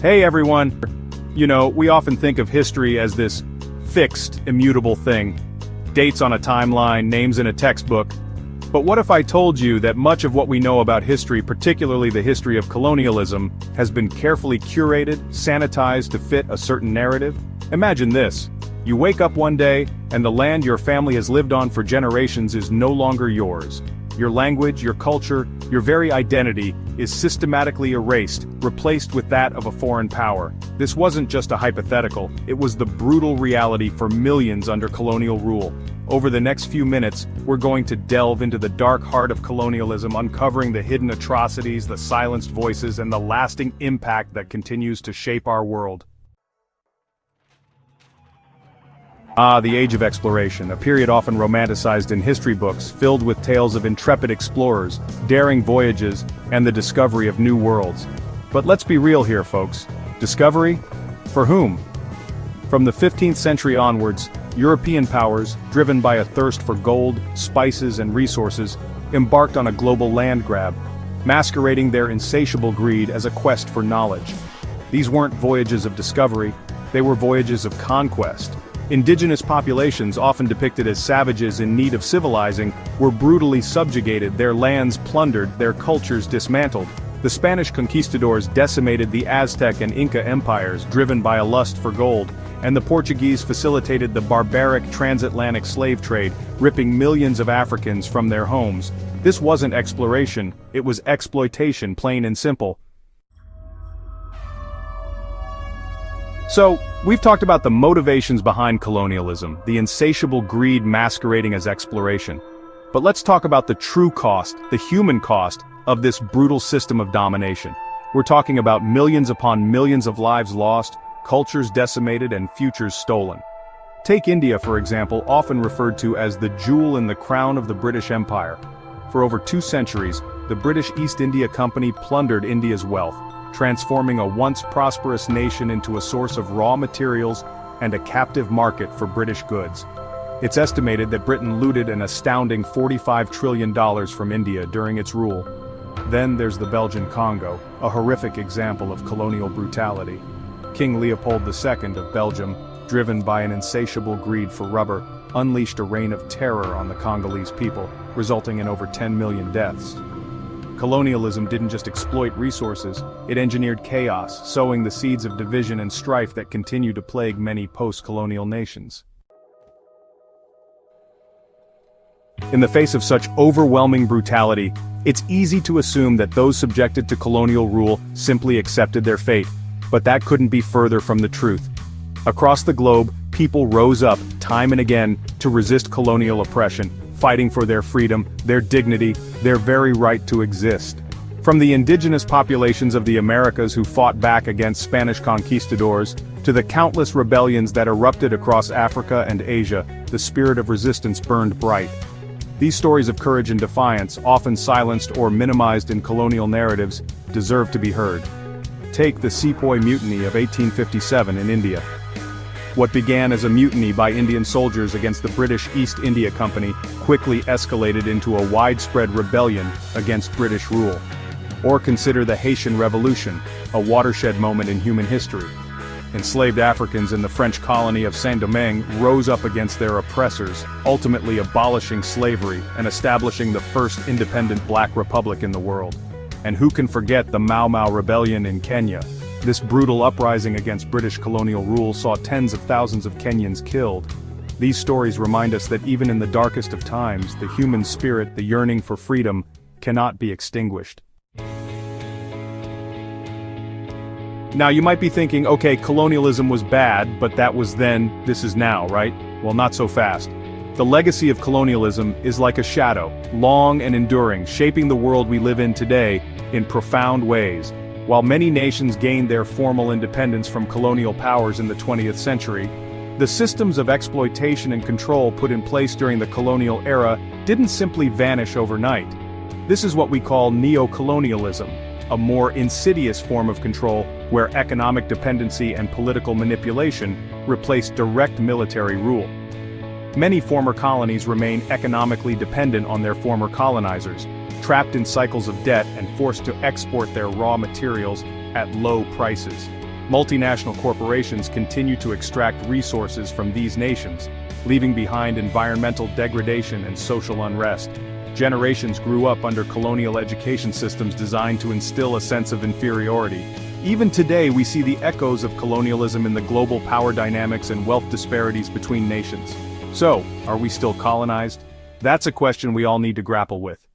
Hey everyone! We often think of history as this fixed, immutable thing. Dates on a timeline, names in a textbook. But what if I told you that much of what we know about history, particularly the history of colonialism, has been carefully curated, sanitized to fit a certain narrative? Imagine this. You wake up one day, and the land your family has lived on for generations is no longer yours. Your language, your culture, your very identity is systematically erased, replaced with that of a foreign power. This wasn't just a hypothetical, it was the brutal reality for millions under colonial rule. Over the next few minutes, we're going to delve into the dark heart of colonialism, uncovering the hidden atrocities, the silenced voices, and the lasting impact that continues to shape our world. The Age of Exploration, a period often romanticized in history books, filled with tales of intrepid explorers, daring voyages, and the discovery of new worlds. But let's be real here, folks. Discovery? For whom? From the 15th century onwards, European powers, driven by a thirst for gold, spices, and resources, embarked on a global land grab, masquerading their insatiable greed as a quest for knowledge. These weren't voyages of discovery, they were voyages of conquest. Indigenous populations, often depicted as savages in need of civilizing, were brutally subjugated, their lands plundered, their cultures dismantled. The Spanish conquistadors decimated the Aztec and Inca empires, driven by a lust for gold, and the Portuguese facilitated the barbaric transatlantic slave trade, ripping millions of Africans from their homes. This wasn't exploration, it was exploitation, plain and simple. So, we've talked about the motivations behind colonialism, the insatiable greed masquerading as exploration. But let's talk about the true cost, the human cost, of this brutal system of domination. We're talking about millions upon millions of lives lost, cultures decimated, and futures stolen. Take India, for example, often referred to as the jewel in the crown of the British Empire. For over 2 centuries, the British East India Company plundered India's wealth, transforming a once prosperous nation into a source of raw materials and a captive market for British goods. It's estimated that Britain looted an astounding $45 trillion from India during its rule. Then there's the Belgian Congo, a horrific example of colonial brutality. King Leopold II of Belgium, driven by an insatiable greed for rubber, unleashed a reign of terror on the Congolese people, resulting in over 10 million deaths. Colonialism didn't just exploit resources, it engineered chaos, sowing the seeds of division and strife that continue to plague many post-colonial nations. In the face of such overwhelming brutality, it's easy to assume that those subjected to colonial rule simply accepted their fate, but that couldn't be further from the truth. Across the globe, people rose up, time and again, to resist colonial oppression, fighting for their freedom, their dignity, their very right to exist. From the indigenous populations of the Americas who fought back against Spanish conquistadors, to the countless rebellions that erupted across Africa and Asia, the spirit of resistance burned bright. These stories of courage and defiance, often silenced or minimized in colonial narratives, deserve to be heard. Take the Sepoy Mutiny of 1857 in India. What began as a mutiny by Indian soldiers against the British East India Company quickly escalated into a widespread rebellion against British rule. Or consider the Haitian Revolution, a watershed moment in human history. Enslaved Africans in the French colony of Saint-Domingue rose up against their oppressors, ultimately abolishing slavery and establishing the first independent black republic in the world. And who can forget the Mau Mau Rebellion in Kenya? This brutal uprising against British colonial rule saw tens of thousands of Kenyans killed. These stories remind us that even in the darkest of times, the human spirit, the yearning for freedom, cannot be extinguished. Now you might be thinking, okay, colonialism was bad, but that was then, this is now, right? Well, not so fast. The legacy of colonialism is like a shadow, long and enduring, shaping the world we live in today in profound ways. While many nations gained their formal independence from colonial powers in the 20th century, the systems of exploitation and control put in place during the colonial era didn't simply vanish overnight. This is what we call neo-colonialism, a more insidious form of control where economic dependency and political manipulation replaced direct military rule. Many former colonies remain economically dependent on their former colonizers, trapped in cycles of debt and forced to export their raw materials at low prices. Multinational corporations continue to extract resources from these nations, leaving behind environmental degradation and social unrest. Generations grew up under colonial education systems designed to instill a sense of inferiority. Even today we see the echoes of colonialism in the global power dynamics and wealth disparities between nations. So, are we still colonized? That's a question we all need to grapple with.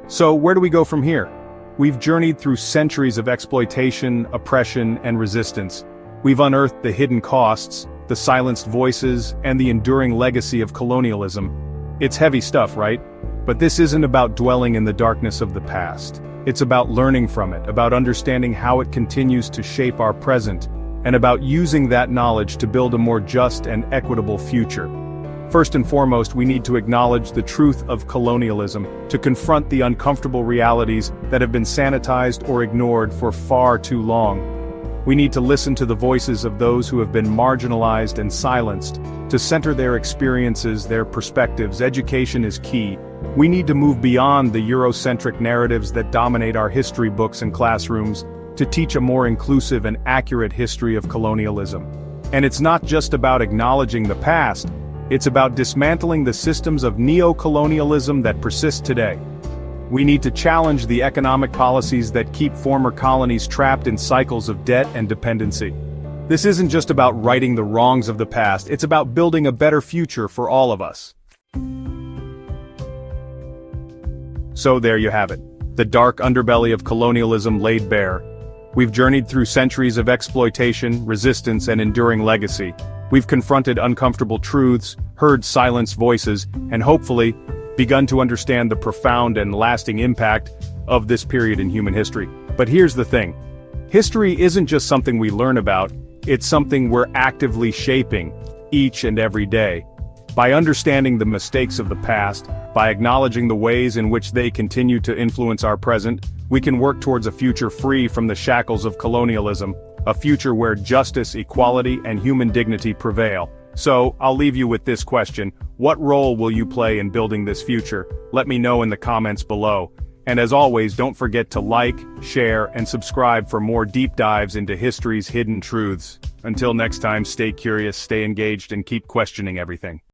So, where do we go from here? We've journeyed through centuries of exploitation, oppression, and resistance. We've unearthed the hidden costs, the silenced voices, and the enduring legacy of colonialism. It's heavy stuff, right? But this isn't about dwelling in the darkness of the past. It's about learning from it, about understanding how it continues to shape our present, and about using that knowledge to build a more just and equitable future. First and foremost, we need to acknowledge the truth of colonialism, to confront the uncomfortable realities that have been sanitized or ignored for far too long. We need to listen to the voices of those who have been marginalized and silenced, to center their experiences, their perspectives. Education is key. We need to move beyond the Eurocentric narratives that dominate our history books and classrooms, to teach a more inclusive and accurate history of colonialism. And it's not just about acknowledging the past, it's about dismantling the systems of neo-colonialism that persist today. We need to challenge the economic policies that keep former colonies trapped in cycles of debt and dependency. This isn't just about righting the wrongs of the past, it's about building a better future for all of us. So there you have it, the dark underbelly of colonialism laid bare. We've journeyed through centuries of exploitation, resistance, and enduring legacy. We've confronted uncomfortable truths, heard silenced voices, and hopefully, begun to understand the profound and lasting impact of this period in human history. But here's the thing. History isn't just something we learn about, it's something we're actively shaping, each and every day. By understanding the mistakes of the past, by acknowledging the ways in which they continue to influence our present, we can work towards a future free from the shackles of colonialism, a future where justice, equality, and human dignity prevail. So, I'll leave you with this question: what role will you play in building this future? Let me know in the comments below. And as always, don't forget to like, share, and subscribe for more deep dives into history's hidden truths. Until next time, stay curious, stay engaged, and keep questioning everything.